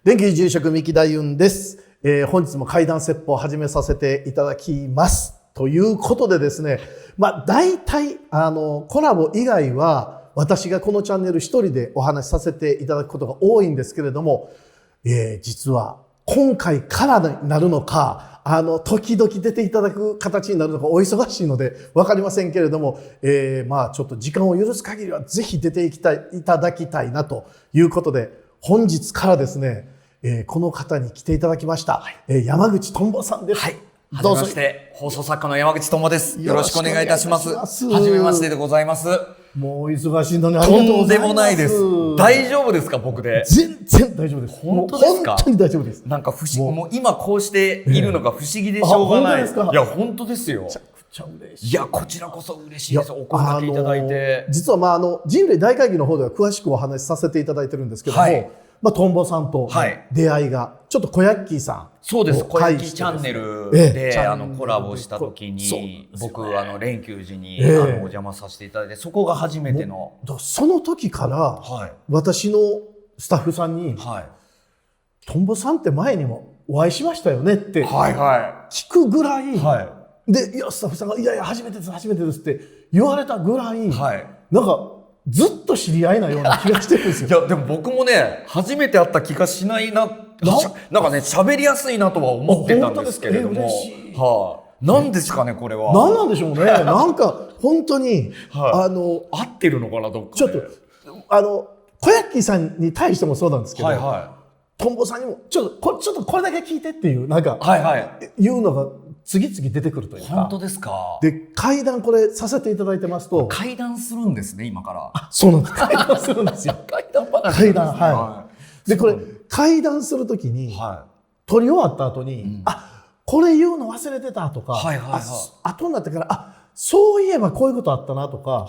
電気住職三木大雲です。本日も怪談説法を始めさせていただきます。ということでですね、大体コラボ以外は私がこのチャンネル一人でお話しさせていただくことが多いんですけれども、実は今回からになるのか、時々出ていただく形になるのかお忙しいのでわかりませんけれども、ちょっと時間を許す限りはぜひ出ていただきたいなということで、本日からですね、この方に来ていただきました。山口とんぼさんです。はい。はじめまして、放送作家の山口とんぼです。よろしくお願いいたします。はじめましてでございます。もう忙しいのにありがとうございます。とんでもないです。大丈夫ですか、僕で。全然大丈夫です。本当ですか？本当に大丈夫です。なんか不思議、もう今こうしているのが不思議でしょうがない。いや、本当ですよ。めちゃくちゃ嬉しい。いや、こちらこそ嬉しいです。お声掛けいただいて。実は人類大会議の方では詳しくお話しさせていただいてるんですけども、とんぼさんと出会いが、ちょっと小ヤッキーさん。そうです。小ヤッキーチャンネルでコラボした時に、僕連休時にお邪魔させていただいて、そこが初めての。その時から私のスタッフさんに、とんぼさんって前にもお会いしましたよねって聞くぐらい、で、いや、スタッフさんが、いやいや、初めてですって言われたぐらい、なんか、ずっと知り合いなような気がしてるんですよ。いや、でも僕もね、初めて会った気がしないな。なんかね、喋りやすいなとは思ってたんですけれども。何ですかね、これは。何なんでしょうね。なんか、本当に、合ってるのかな、どっかで。ちょっと、小ヤッキーさんに対してもそうなんですけど、とんぼさんにも、ちょっとこれだけ聞いてっていう、なんか、いうのが、次々出てくるというか。本当ですか。で、怪談これさせていただいてますと。怪談するんですね、今から。そうなんです。怪談するんですよ。怪談話。怪談、で、これ、怪談するときに、撮り終わった後に、これ言うの忘れてたとか、後になってから、そういえばこういうことあったなとか、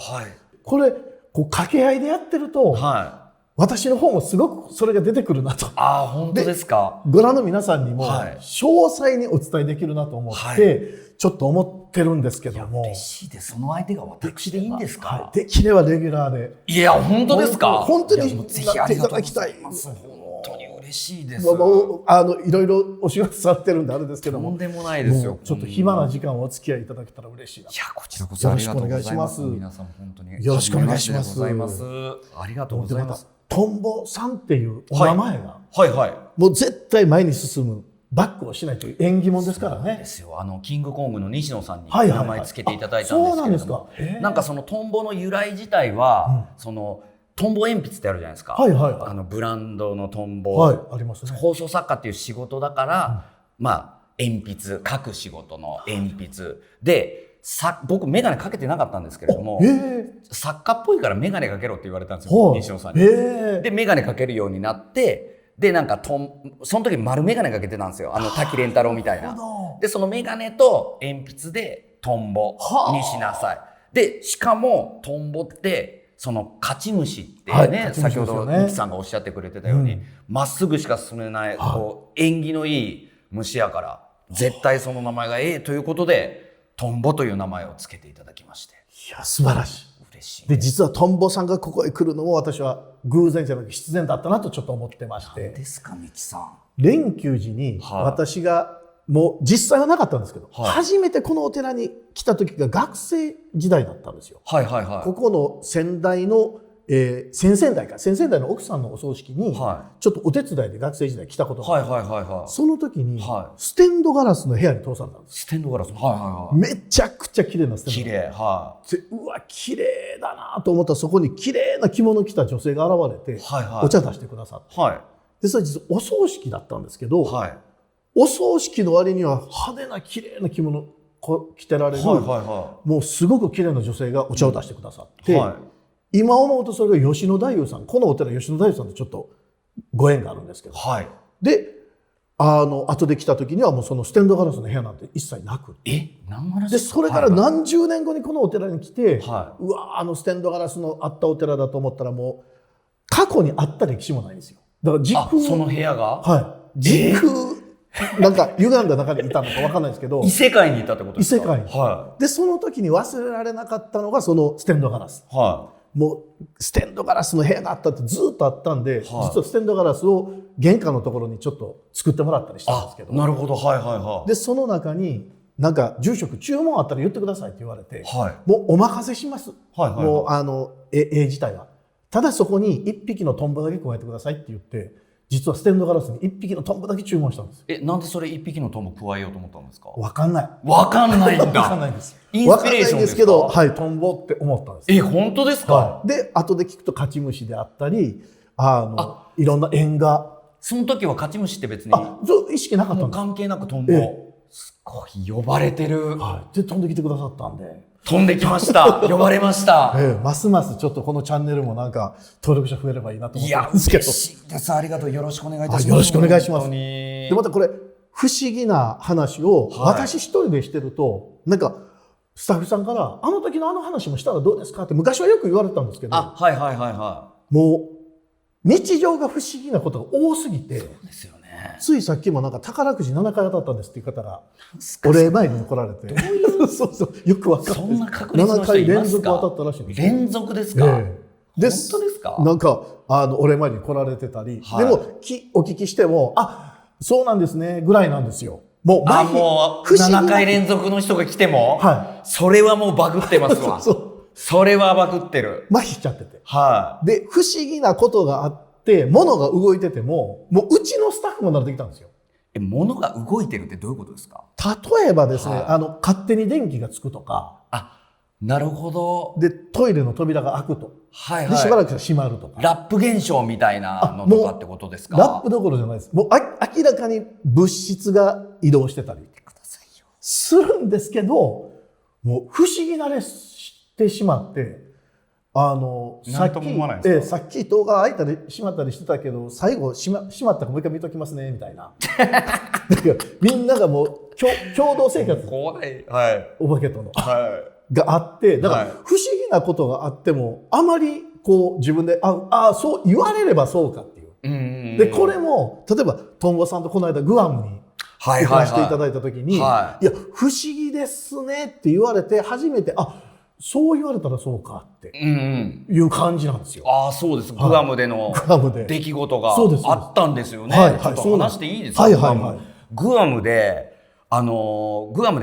これ、掛け合いでやってると、私の方もすごくそれが出てくるなと。本当ですか。ご覧の皆さんにも詳細にお伝えできるなと思って、ちょっと思ってるんですけども。嬉しいです。その相手が私でいいんですか？できればレギュラーで。いや、本当ですか？本当にぜひありがとうございます。本当に嬉しいです。いろいろお仕事されてるんであれですけども。とんでもないですよ。ちょっと暇な時間をお付き合いいただけたら嬉しいな。いや、こちらこそありがとうございます。皆さん本当によろしくお願いします。ありがとうございます。とんぼさんっていうお名前が、もう絶対前に進むバックをしないという縁起物ですからね。ですよ。キングコングの西野さんに名前つけていただいたんですけれども、なんかそのとんぼの由来自体は、そのとんぼ鉛筆ってあるじゃないですか。ブランドのとんぼ、ありますね。放送作家っていう仕事だから、鉛筆、書く仕事の鉛筆で。僕メガネかけてなかったんですけれども、作家っぽいからメガネかけろって言われたんですよ、西野さんに。でメガネかけるようになって、でなんかその時丸メガネかけてたんですよ、滝廉太郎みたいな。でそのメガネと鉛筆でトンボにしなさい。でしかもトンボってその勝ち虫ってね、先ほどミキさんがおっしゃってくれてたように、まっすぐしか進めない縁起のいい虫やから、絶対その名前がということで。トンボという名前をつけていただきまして。いや、素晴らしい。嬉しい。で、実はトンボさんがここへ来るのも私は偶然じゃなく必然だったなとちょっと思ってまして。何ですか、ミキさん。連休時に私が、もう実際はなかったんですけど、初めてこのお寺に来た時が学生時代だったんですよ。ここの先代の、先々代の奥さんのお葬式に、ちょっとお手伝いで学生時代来たことがあって、その時に、ステンドガラスの部屋に通されたんです。ステンドガラス、めちゃくちゃ綺麗なステンドガラス。綺麗。うわ、綺麗だなと思ったら、そこに綺麗な着物着た女性が現れて、お茶出してくださって。で、それ実はお葬式だったんですけど、お葬式の割には派手な綺麗な着物着てられる、もうすごく綺麗な女性がお茶を出してくださって、今思うとそれが吉野太夫さん、このお寺吉野太夫さんとちょっとご縁があるんですけど、で、後で来た時にはもうそのステンドガラスの部屋なんて一切なくて、でそれから何十年後にこのお寺に来て、うわ、ステンドガラスのあったお寺だと思ったら、もう過去にあった歴史もないんですよ。だから時空、その部屋が、時空なんか歪んだ中にいたのか分かんないですけど、異世界にいたってことですか？異世界に。でその時に忘れられなかったのがそのステンドガラス。もうステンドガラスの部屋があったってずっとあったんで、実はステンドガラスを玄関のところにちょっと作ってもらったりしたんですけど。なるほど、はいはいはい。でその中になんか住職注文あったら言ってくださいって言われて、もうお任せします。もう絵自体は。ただそこに1匹のトンボだけ加えてくださいって言って、実はステンドガラスに1匹のトンボだけ注文したんです。なんでそれ1匹のトンボ加えようと思ったんですか？わかんない。わかんないんだ。わかんないです。インスピレーションですか？わかんないんですけど、はい、トンボって思ったんです。本当ですか？で後で聞くとカチムシであったり、いろんな縁が。その時はカチムシって別に意識なかったんです。関係なくトンボ、すごい呼ばれてる。で飛んできてくださったんで。飛んできました。呼ばれました。ますますちょっとこのチャンネルもなんか登録者増えればいいなと思ってるんですけど。嬉しいです。ありがとう。よろしくお願いいたします。よろしくお願いします。でまたこれ不思議な話を私一人でしてると、なんかスタッフさんからあの時のあの話もしたらどうですかって昔はよく言われたんですけど、もう日常が不思議なことが多すぎて。そうですよね。ついさっきもなんか宝くじ7回当たったんですっていう方がお礼参りに来られて、そうよくわかんない。そんな確率の人いますか？7回連続当たったらしいんです。連続ですか？本当ですか？なんかお礼参りに来られてたり、でもお聞きしてもそうなんですねぐらいなんですよ。もう7回連続の人が来ても、それはもうバグってますわ。それはバグってる。麻痺しちゃってて。で不思議なことがあって、物が動いてても、もううちのスタッフも慣れてきたんですよ。物が動いてるってどういうことですか？例えばですね、勝手に電気がつくとか。なるほど。でトイレの扉が開くと。でしばらくしたら閉まるとか。ラップ現象みたいなのとかってことですか？ラップどころじゃないです。もう明らかに物質が移動してたりするんですけど、もう不思議慣れしてしまって、さっき戸が開いたり閉まったりしてたけど、最後閉まったからもう一回見ときますねみたいな。みんながもう共同生活、お化けとのがあって、だから不思議なことがあってもあまりこう自分でそう言われればそうかっていう。でこれも例えばトンボさんとこの間グアムに行かせていただいた時に、いや不思議ですねって言われて初めてそう言われたらそうかっていう感じなんですよ。そうです。グアムでの出来事があったんですよね。ちょっと話していいですか？グアムで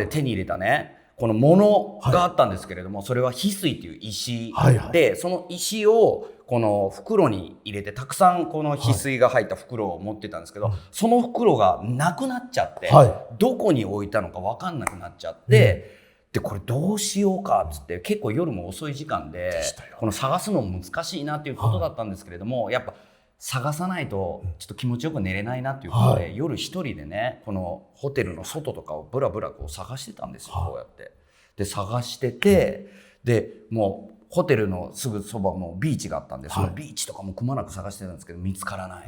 手に入れたね、このものがあったんですけれども、それは翡翠という石で、その石をこの袋に入れて、たくさんこの翡翠が入った袋を持ってたんですけど、その袋がなくなっちゃって、どこに置いたのか分かんなくなっちゃって、でこれどうしようかっつって、結構夜も遅い時間でこの探すのも難しいなっていうことだったんですけれども、やっぱ探さないとちょっと気持ちよく寝れないなっていうことで、夜一人でね、このホテルの外とかをブラブラこう探してたんですよ。こうやってで探してて、でもうホテルのすぐそばもビーチがあったんで、そのビーチとかもくまなく探してたんですけど見つからない。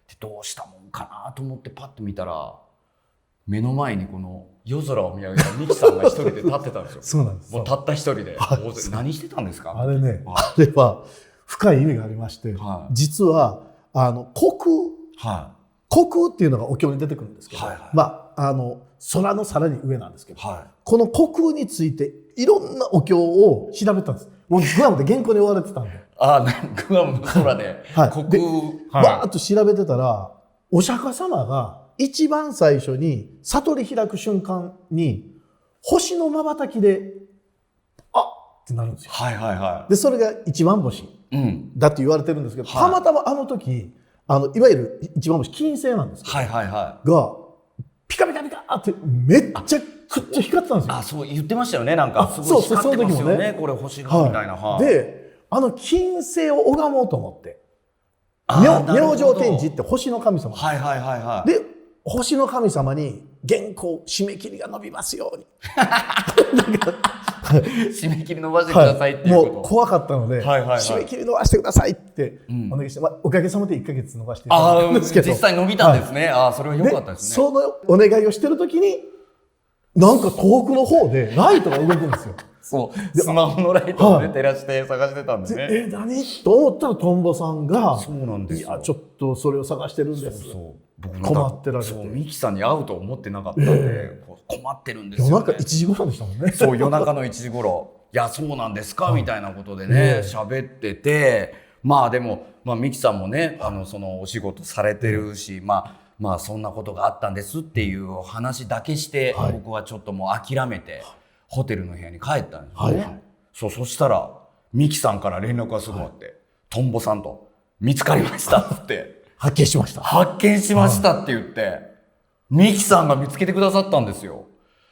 でどうしたもんかなと思ってパッと見たら、目の前にこの夜空を見上げたミキさんが一人で立ってたんですよ。そうなんです。もうたった一人で。何してたんですか？あれは深い意味がありまして、実は虚空っていうのがお経に出てくるんですけど、空のさらに上なんですけど、この虚空についていろんなお経を調べたんです。もうグアムで原稿に追われてたんで。グアムの空で虚空バーッと調べてたら、お釈迦様が一番最初に悟り開く瞬間に星の瞬きでってなるんですよ。でそれが一番星だって言われてるんですけど、たまたまあの時いわゆる一番星金星なんですけど、がピカピカピカってめっちゃくちゃ光ってたんですよ。そう言ってましたよね。なんかすごい光ってますよね。これ星がみたいな。で金星を拝もうと思って、明星天智って星の神様で、星の神様に原稿締め切りが伸びますように締め切り伸ばしてくださいっていうこと、もう怖かったので、締め切り伸ばしてくださいってお願いして、おかげさまで1ヶ月伸ばしていただいたんですけど、実際伸びたんですね。それは良かったですね。そのお願いをしてる時になんか遠くの方でライトが動くんですよ。そうスマホのライトを照らして探してたんですね。何と思ったらトンボさんがそうなんですよ。いやちょっとそれを探してるんです。困ってられて、ミキさんに会うと思ってなかったんで、困ってるんですよ、ね。夜中1時頃でしたもんね。夜中の1時頃いやそうなんですか、みたいなことでね喋ってて、まあでも、ミキさんもねそのお仕事されてるし、まあそんなことがあったんですっていう話だけして、僕はちょっともう諦めてホテルの部屋に帰ったんですよね。そしたらミキさんから連絡がすぐあって、トンボさんと見つかりましたって発見しましたって言って、ミキさんが見つけてくださったんですよ。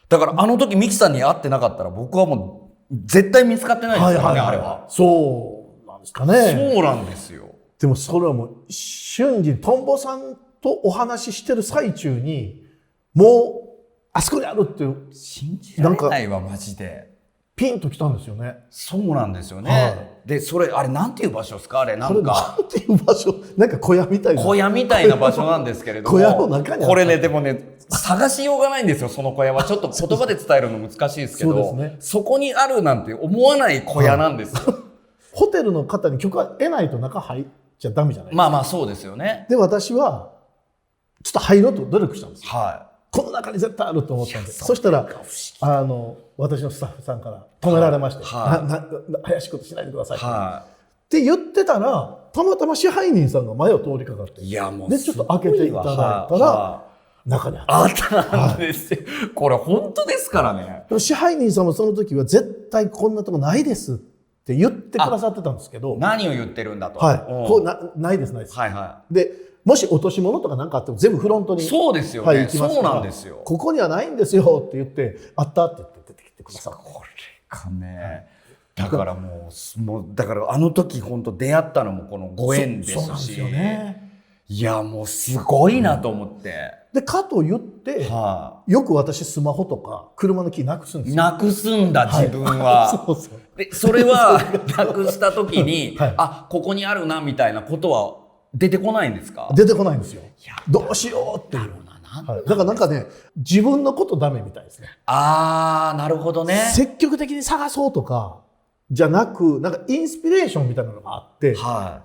だからあの時ミキさんに会ってなかったら僕はもう絶対見つかってないですからね、あれは。そうなんですかね。そうなんですよ。でもそれはもう瞬時にトンボさんとお話ししてる最中にもうあそこにあるっていう信じられないわマジで。ピンときたんですよね。そうなんですよね。でそれあれなんていう場所ですか、あれなんか。なんていう場所、なんか小屋みたいな場所なんですけれども小屋の中にこれねでもね探しようがないんですよ、その小屋は。ちょっと言葉で伝えるの難しいですけど、そこにあるなんて思わない小屋なんですよ。ホテルの方に許可得ないと中入っちゃダメじゃないですか。まあそうですよね。で私はちょっと入ろうと努力したんですよ。この中に絶対あると思ったんで、そしたら私のスタッフさんから止められまして、怪しいことしないでくださいって言ってたら、たまたま支配人さんが前を通りかかって、でちょっと開けていただいたら中にあったんですよ。これ本当ですからね。支配人さんもその時は絶対こんなとこないですって言ってくださってたんですけど、何を言ってるんだと。こうないです。でもし落とし物とか何かあっても全部フロントにそうですよね。そうなんですよ。ここにはないんですよって言ってあったって言って出てきてくださって。これかね。だからもうだからあの時本当出会ったのもこのご縁ですし。そうなんですよね。いやもうすごいなと思って。でかと言って、よく私スマホとか車のキーなくすんですよ。なくすんだ自分は。でそれはなくした時にここにあるなみたいなことは出てこないんですか？出てこないんですよ。どうしようっていう。だからなんかね、自分のことダメみたいですね。なるほどね。積極的に探そうとかじゃなく、なんかインスピレーションみたいなのがあって、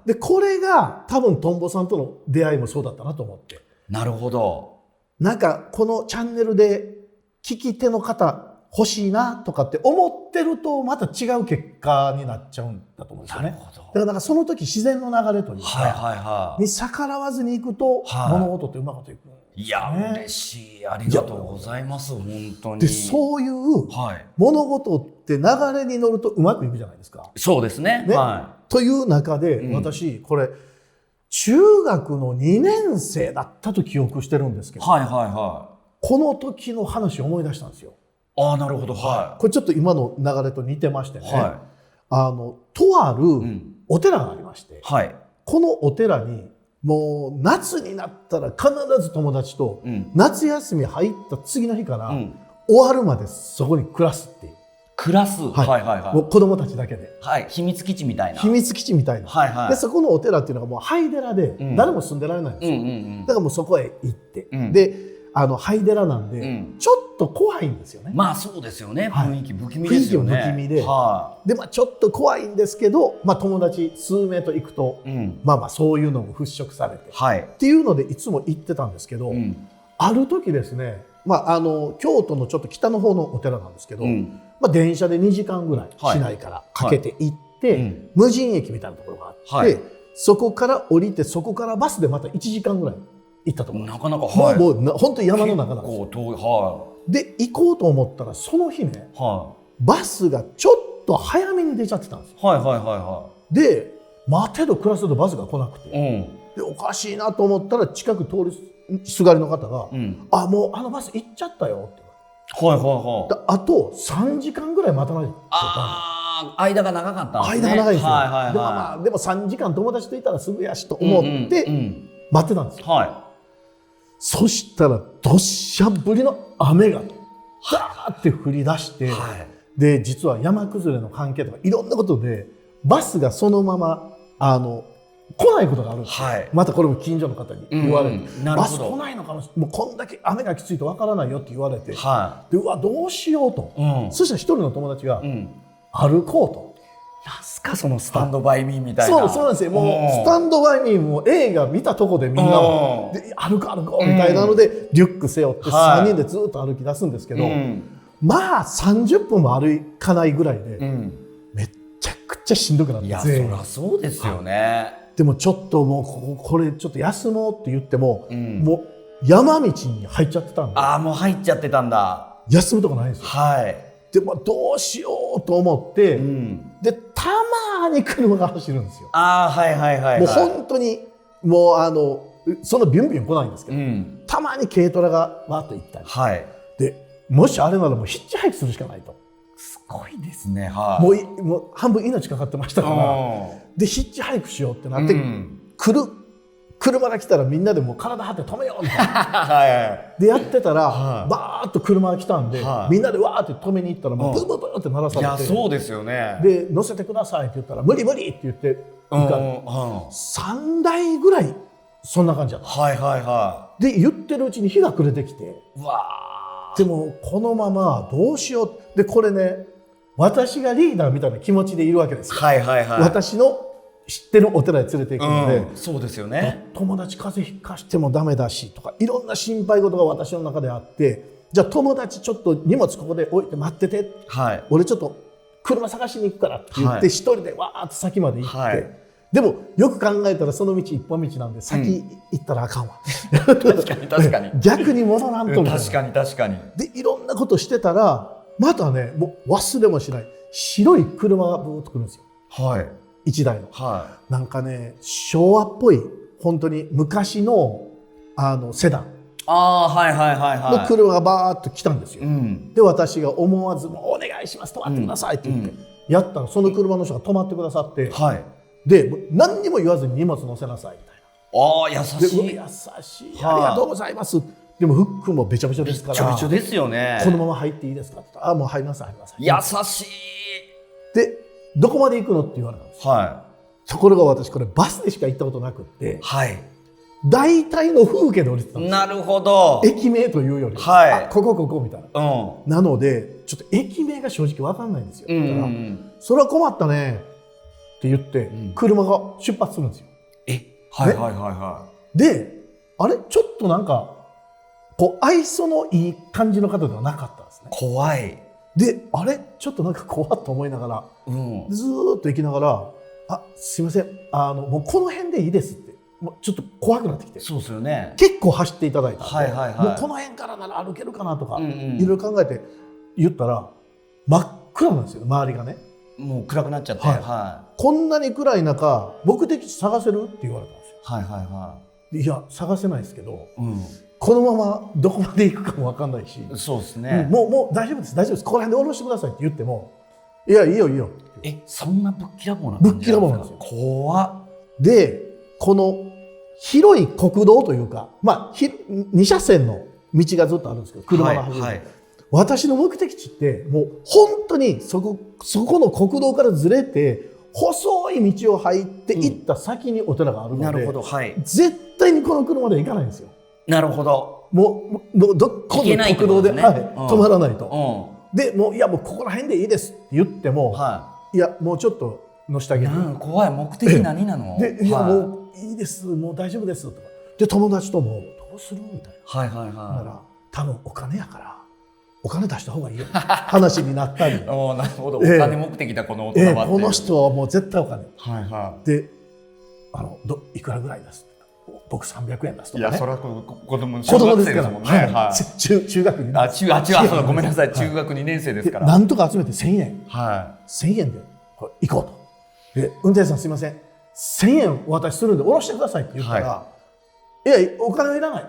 でこれが多分トンボさんとの出会いもそうだったなと思って。なるほど。なんかこのチャンネルで聞き手の方欲しいなとかって思ってるとまた違う結果になっちゃうんだと思うんですよね。だからなんかその時自然の流れというかに逆らわずにいくと物事ってうまくいくんですね。いや嬉しい、ありがとうございます。本当に。でそういう物事って流れに乗るとうまくいくじゃないですか。そうですね。という中で私これ中学の2年生だったと記憶してるんですけど、この時の話を思い出したんですよ。なるほど。これちょっと今の流れと似てましてね、とあるお寺がありまして、このお寺にもう夏になったら必ず友達と夏休み入った次の日から終わるまでそこに暮らすっていう。暮らす。もう子供たちだけで。秘密基地みたいな。秘密基地みたいな。でそこのお寺っていうのがもう廃寺で誰も住んでられないんですよ。だからもうそこへ行って、で廃寺なんでちょっと怖いんですよね。まあそうですよね。雰囲気不気味ですよね。雰囲気も不気味で、でちょっと怖いんですけど、友達数名と行くとそういうのも払拭されてっていうのでいつも行ってたんですけど、ある時ですね、京都のちょっと北の方のお寺なんですけど、電車で2時間ぐらい市内からかけて行って、無人駅みたいなところがあって、そこから降りてそこからバスでまた1時間ぐらい行ったと思う。なかなかもう本当に山の中なんですよ。で行こうと思ったらその日ね、バスがちょっと早めに出ちゃってたんですよ。で待てど暮らせどバスが来なくて、でおかしいなと思ったら近く通りすがりの方が「もうあのバス行っちゃったよ」って。あと3時間ぐらい待たないと。間が長かったんですね。間が長いですよ。でも3時間友達といたらすぐやしと思って待ってたんですよ。そしたらどっしゃ降りの雨がダーって降り出して、で実は山崩れの関係とかいろんなことでバスがそのまま来ないことがあるんですよ。またこれも近所の方に言われて、バス来ないのかもしれない、もうこんだけ雨がきついとわからないよって言われて、でうわどうしようと、そしたら一人の友達が歩こうと。なんすかそのスタンドバイミーみたいな。そうなんですよ。もうスタンドバイミーも映画見たとこでみんなで歩こうみたいなのでリュック背負って3人でずっと歩き出すんですけど、まあ30分も歩かないぐらいで、めっちゃくちゃしんどくなって、いやそりゃそうですよね。でもちょっともうこれちょっと休もうって言っても、もう山道に入っちゃってたんで。もう入っちゃってたんだ。休むとこないんですよ。はい。でもどうしようと思って、でたまに車が走るんですよ。はいはいはい。もう本当にもうそのビュンビュン来ないんですけど、たまに軽トラがわーっと行ったり、はい、でもしあれならもうヒッチハイクするしかないと。すごいですね。はい。もう半分命かかってましたから、でヒッチハイクしようってなって、車が来たらみんなでもう体張って止めようみたいなはいでやってたら、バーッと車が来たんで、みんなでわーって止めに行ったらもうブーブーブーって鳴らされて、いやそうですよね。で乗せてくださいって言ったら無理無理って言って3台ぐらいそんな感じだった。はいはいはい。で言ってるうちに日が暮れてきて、でもこのままどうしようで、これね私がリーダーみたいな気持ちでいるわけですよ。はいはいはい。私の知ってるお寺に連れて行くので、そうですよね。友達風邪ひかしてもダメだしとかいろんな心配事が私の中であって、じゃあ友達ちょっと荷物ここで置いて待ってて、はい、俺ちょっと車探しに行くからって言って一人でわーっと先まで行って、はい、でもよく考えたらその道一本道なんで先行ったらあかんわ、確かに確かに逆に戻らんとみたいな、確かに確かに。でいろんなことしてたらまたねもう忘れもしない白い車がブーッと来るんですよ。はい1台の、はい、なんかね昭和っぽい本当に昔のセダンはいはいはいはいの車がバーッと来たんですよ、で私が思わず「もうお願いします止まってください」って言って、やったらその車の人が止まってくださって、で何にも言わずに荷物乗せなさいみたいな。優しい優しい、ありがとうございます。でもフックもべちゃべちゃですから、べちゃべちゃですよね。このまま入っていいですかって言ったら、もう入りなさい入りなさい。優しい。でどこまで行くのって言われたんです。ところが私これバスでしか行ったことなくって、大体の風景で降りてたんです。なるほど。駅名というより、ここみたいな、なのでちょっと駅名が正直分かんないんですよ。だからそれは困ったねって言って、車が出発するんですよ。であれちょっとなんかこう愛想のいい感じの方ではなかったんですね。怖い。であれちょっとなんか怖っと思いながら、ずーっと行きながら「すいませんもうこの辺でいいです」ってもうちょっと怖くなってきて。そうですよね。結構走っていただいたんで、もうこの辺からなら歩けるかなとかいろいろ考えて言ったら真っ暗なんですよ周りがね。もう暗くなっちゃって、こんなに暗い中目的地探せるって言われたんですよ。いや探せないですけど、このままどこまで行くかも分かんないし、そうですね、もう大丈夫です大丈夫です、ここら辺で降ろしてくださいって言っても「いやいいよいいよ」そんなぶっきらぼうな感じなんですか。ぶっきらぼうなんですよ。怖っ。でこの広い国道というか、2車線の道がずっとあるんですけど、車が走る、私の目的地ってもう本当にそこの国道からずれて細い道を入って行った先にお寺があるので、絶対にこの車では行かないんですよ。なるほど。もうどこの国道で止まらないと。でもういやもうここら辺でいいですって言っても、いやもうちょっと乗せてあげる。怖い。目的何なの？でいやもういいですもう大丈夫ですとか。で友達ともどうするみたいな。だから多分お金やからお金出した方がいいよ話になったり。なるほど。お金目的だこの大人は。この人はもう絶対お金。でいくらぐらいです。僕300円出すとかね。いやそれは子供ですからもんね。中学2年生。ごめんなさい中学2年生ですから。なんとか集めて1000円。1000円で行こうと。で運転手さんすいません1000円お渡しするんで下ろしてくださいって言ったら、いやお金はいらない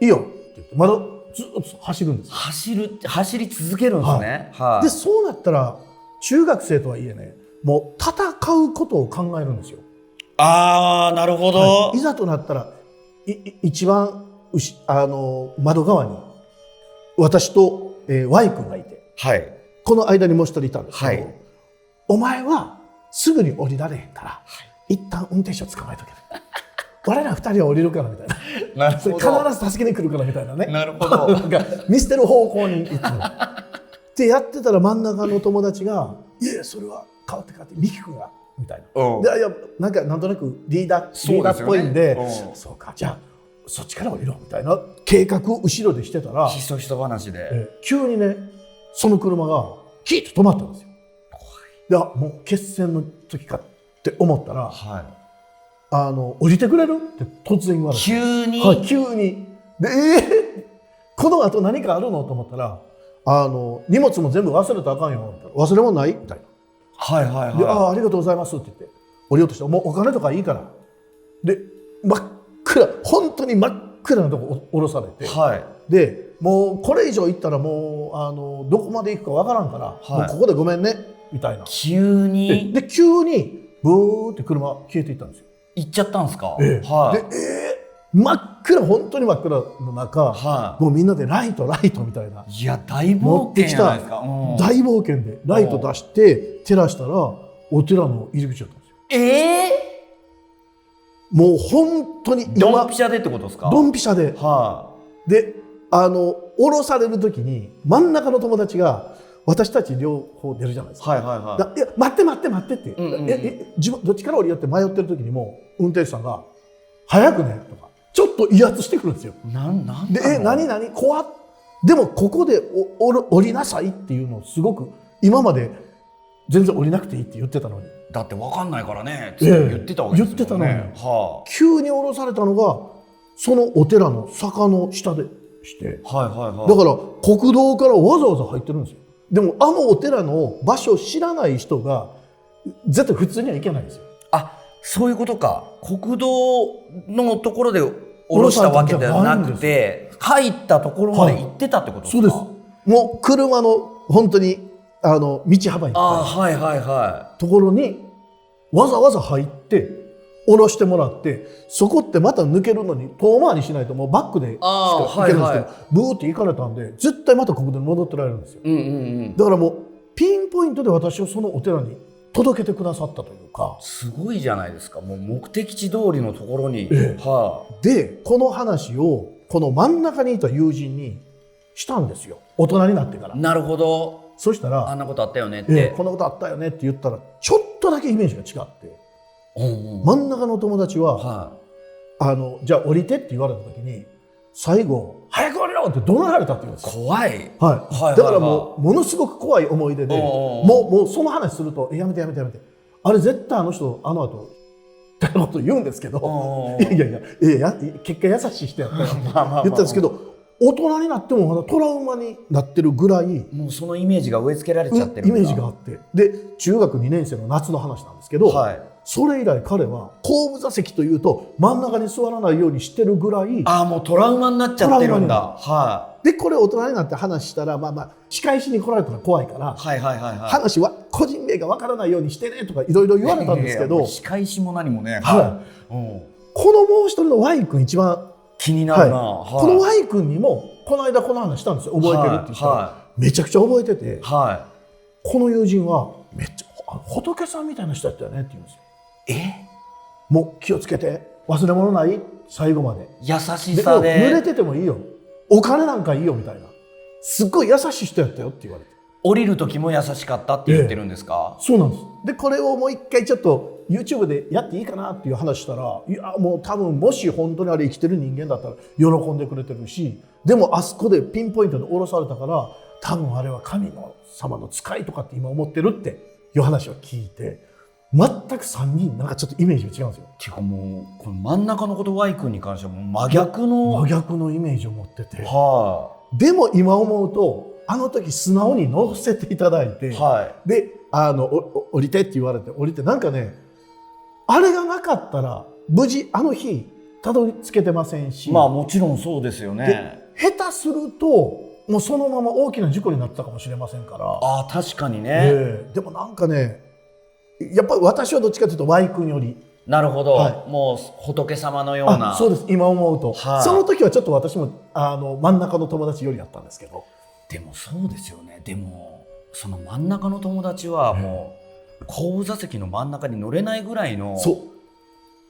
いいよって言ってまだずっと走るんです。走り続けるんですね。でそうなったら中学生とはいえねもう戦うことを考えるんですよ。なるほど。いざとなったら一番窓側に私とY 君がいて、この間にもう一人いたんですけど、お前はすぐに降りられへんから、一旦運転手を捕まえとけ我ら二人は降りるからみたいな。なるほど。必ず助けに来るからみたいなね。なるほど。なんか見捨てる方向にいつもってやってたら真ん中の友達が「いやそれは変わってミキ君が」みたいな。でいやなんとなくリーダーっぽいんで、そうかじゃあそっちから降りろみたいな計画を後ろでしてたらひそひそ話で急にねその車がキーッと止まったんですよ。いやもう決戦の時かって思ったら、降りてくれるって突然言われて、急に、はい、急にで、この後何かあるのと思ったら、荷物も全部忘れたらあかんよ、忘れ物ないみたいな。で、ありがとうございますって言って降りようとして、もうお金とかいいから、で真っ暗、本当に真っ暗なとこ降ろされて、でもうこれ以上行ったらもうどこまで行くかわからんから、もうここでごめんねみたいな。急にで急にブーって車消えていったんですよ。行っちゃったんですか。で真っ暗、本当に真っ暗の中、もうみんなでライトみたいな、いや大冒険じゃないですか。大冒険でライト出して照らしたらお寺の入り口だったんですよ。もう本当にドンピシャでってことですか。ドンピシャで、で降ろされる時に真ん中の友達が、私たち両方出るじゃないですか。いや待ってって、自分どっちから降りようって迷ってる時にも運転手さんが「早くね」とかちょっと威圧してくるんですよ。で何怖っ、でもここで降りなさいっていうのをすごく今まで全然降りなくていいって言ってたのに、だって分かんないからねって言ってたわけですよね。言ってたのに、急に降ろされたのがそのお寺の坂の下でして、だから国道からわざわざ入ってるんですよ。でもお寺の場所を知らない人が絶対普通には行けないんですよ。そういうことか。国道のところで降ろしたわけではなくて、入ったところまで行ってたってことですか。そうです。もう車の本当に道幅いっぱいところにわざわざ入って降ろしてもらって、そこってまた抜けるのに遠回りしないともうバックでしか行けるんですけど、ブーって行かれたんで絶対また国道に戻ってられるんですよ。だからもうピンポイントで私をそのお寺に届けてくださったというか、すごいじゃないですか。もう目的地通りのところに、でこの話をこの真ん中にいた友人にしたんですよ、大人になってから。なるほど。そしたらあんなことあったよねって、こんなことあったよねって言ったらちょっとだけイメージが違って、真ん中の友達は、じゃあ降りてって言われた時に最後「早く降りろ!」って怒鳴られたって言うんですよ。怖い。だからものすごく怖い思い出で、もうその話すると「やめてやめてやめて、あれ絶対あの人あの後」ってこと言うんですけど、いや結果優しい人やったよって言ったんですけど、大人になってもまだトラウマになってるぐらい、もうそのイメージが植え付けられちゃってるイメージがあって、で中学2年生の夏の話なんですけど、それ以来彼は後部座席というと真ん中に座らないようにしてるぐらい、もうトラウマになっちゃってるんだ。でこれ大人になって話したら、仕返しに来られたら怖いから、話は個人名がわからないようにしてねとかいろいろ言われたんですけど、仕返しも何もね、このもう一人の Y 君一番気になるな。この Y 君にもこの間この話したんですよ。覚えてるって言ったら、めちゃくちゃ覚えてて、この友人はめっちゃ仏さんみたいな人だったよねって言うんですよ。もう気をつけて、忘れ物ない、最後まで優しさで、濡れててもいいよ、お金なんかいいよみたいな、すっごい優しい人やったよって言われて、降りる時も優しかったって言ってるんですか。そうなんです。でこれをもう一回ちょっと YouTube でやっていいかなっていう話したら、いやもう多分もし本当にあれ生きてる人間だったら喜んでくれてるし、でもあそこでピンポイントで降ろされたから多分あれは神様の使いとかって今思ってるっていう話を聞いて、全く3人なんかちょっとイメージが違うんですよ。ていうかもうこの真ん中のこと Y 君に関してはもう真逆のイメージを持ってて、でも今思うとあの時素直に乗せていただいて、で降りてって言われて降りて、なんかね、あれがなかったら無事あの日たどり着けてませんし、もちろんそうですよね。下手するともうそのまま大きな事故になってたかもしれませんから。確かにね、でもなんかね、やっぱり私はどっちかというと Y 君より。なるほど、もう仏様のような。そうです、今思うと、その時はちょっと私も真ん中の友達よりやったんですけど。でもそうですよね。でもその真ん中の友達はもう後部座席の真ん中に乗れないぐらいの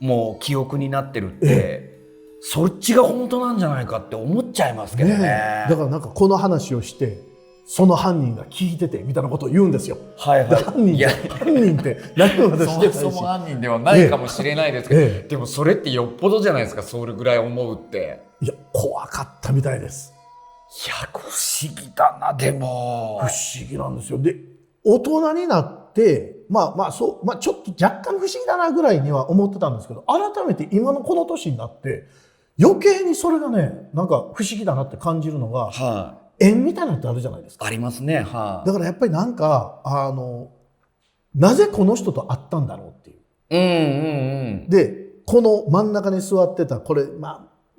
もう記憶になってるって、そっちが本当なんじゃないかって思っちゃいますけどね。だからなんかこの話をしてその犯人が聞いててみたいなことを言うんですよ。犯人って何を私してたし、そもそも犯人ではないかもしれないですけど、でもそれってよっぽどじゃないですか、それぐらい思うって。いや怖かったみたいです。不思議だな、でも。不思議なんですよ。で、大人になって、ちょっと若干不思議だなぐらいには思ってたんですけど、改めて今のこの年になって、余計にそれがね、なんか不思議だなって感じるのが、縁みたいなのってあるじゃないですか。ありますね。だからやっぱりなんか、なぜこの人と会ったんだろうっていう。で、この真ん中に座ってた、これ、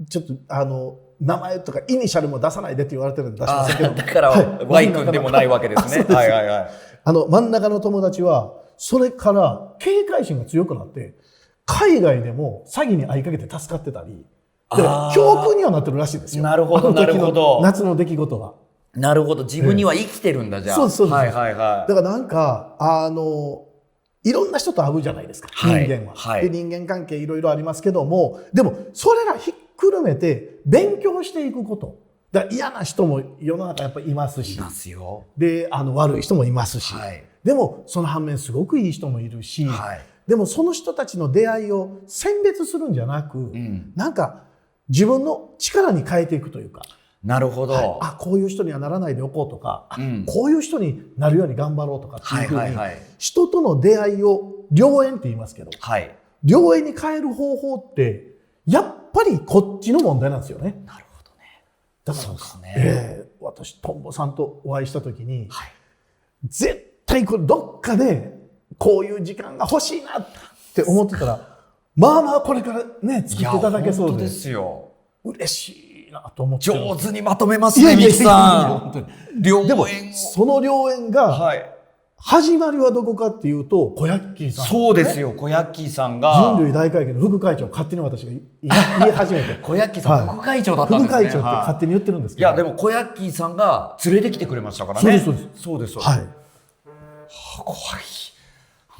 ちょっと、名前とかイニシャルも出さないでって言われてるんで出しませんけど。だから、Y 君でもないわけですね。真ん中の友達は、それから警戒心が強くなって、海外でも詐欺に遭いかけて助かってたり、教訓にはなってるらしいですよ。なるほど、なるほど。夏の出来事が。なるほど。自分には生きてるんだ、じゃあ。そう。だからなんか、いろんな人と会うじゃないですか、人間は。で、人間関係いろいろありますけども、でも、それらひっくるめて勉強していくこと。だから嫌な人も世の中やっぱりいますし。いますよ。で、悪い人もいますし。でも、その反面すごくいい人もいるし、でもその人たちの出会いを選別するんじゃなく、なんか自分の力に変えていくというか。なるほど。こういう人にはならないでおこうとか、こういう人になるように頑張ろうとかっていうふうに、人との出会いを良縁って言いますけど、良縁に変える方法って、やっぱりこっちの問題なんですよね。なるほどね。だから私、トンボさんとお会いしたときに、絶対これどっかでこういう時間が欲しいなって思ってたら、これからね、作っていただけそうで。本当ですよ。嬉しい。と思って上手にまとめますね、ミキさん。でも、その良縁が、始まりはどこかっていうと、小ヤッキーさん。そうですよ、小ヤッキーさんが。人類大会議の副会長、勝手に私が言い始めて。小ヤッキーさん、副会長だったんですね。副会長って勝手に言ってるんですけど。いや、でも小ヤッキーさんが連れてきてくれましたからね。そうです。はい。怖い。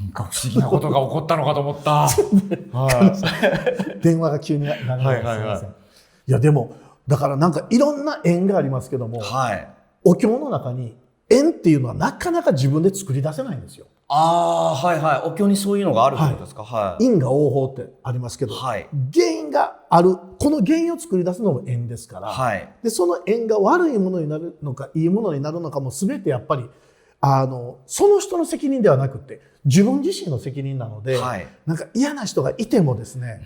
なんか不思議なことが起こったのかと思った。電話が急に流れてすみません。いや、でも、だからなんかいろんな縁がありますけども、お経の中に縁っていうのはなかなか自分で作り出せないんですよ。お経にそういうのがあるってことですか。因果応報ってありますけど、原因がある、この原因を作り出すのも縁ですから、でその縁が悪いものになるのかいいものになるのかも全てやっぱりその人の責任ではなくて自分自身の責任なので、なんか嫌な人がいてもですね、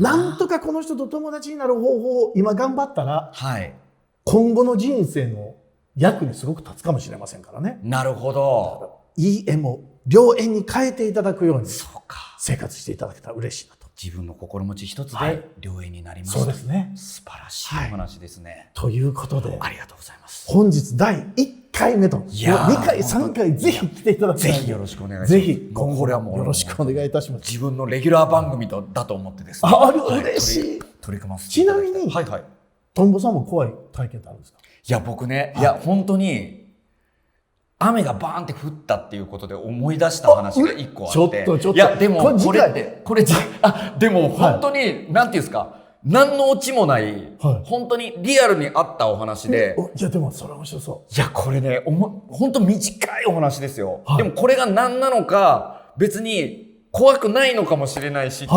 なんとかこの人と友達になる方法を今頑張ったら、今後の人生の役にすごく立つかもしれませんからね。なるほど。いい縁も良縁に変えていただくように生活していただけたら嬉しいなと。自分の心持ち一つで良縁になります。そうですね。素晴らしいお話ですね。ということで、ありがとうございます。本日第1回目と、2回、3回ぜひ来ていただきたい。ぜひよろしくお願いします。ぜひ、今後よろしくお願いいたします。自分のレギュラー番組だと思ってですね。嬉しい。取り組ます。ちなみに、トンボさんも怖い体験ってあるんですか？いや、僕ね、本当に、雨がバーンって降ったっていうことで思い出した話が一個あって。ちょっと。いや、でも、これ、でも本当に、なんていうんですか、何のオチもない、本当にリアルにあったお話で。いや、でもそれ面白そう。いや、これね、本当短いお話ですよ。でもこれが何なのか、別に怖くないのかもしれないし、よく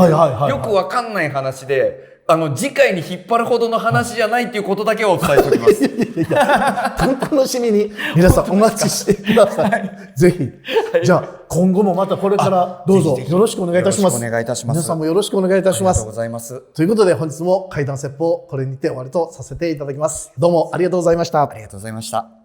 わかんない話で、次回に引っ張るほどの話じゃないっていうことだけをお伝えしておきます。お楽しみに皆さんお待ちしてください。ぜひ。じゃあ、今後もまたこれからどうぞよろしくお願いいたします。よろしくお願いいたします。皆さんもよろしくお願いいたします。ありがとうございます。ということで本日も怪談説法、これにて終わりとさせていただきます。どうもありがとうございました。ありがとうございました。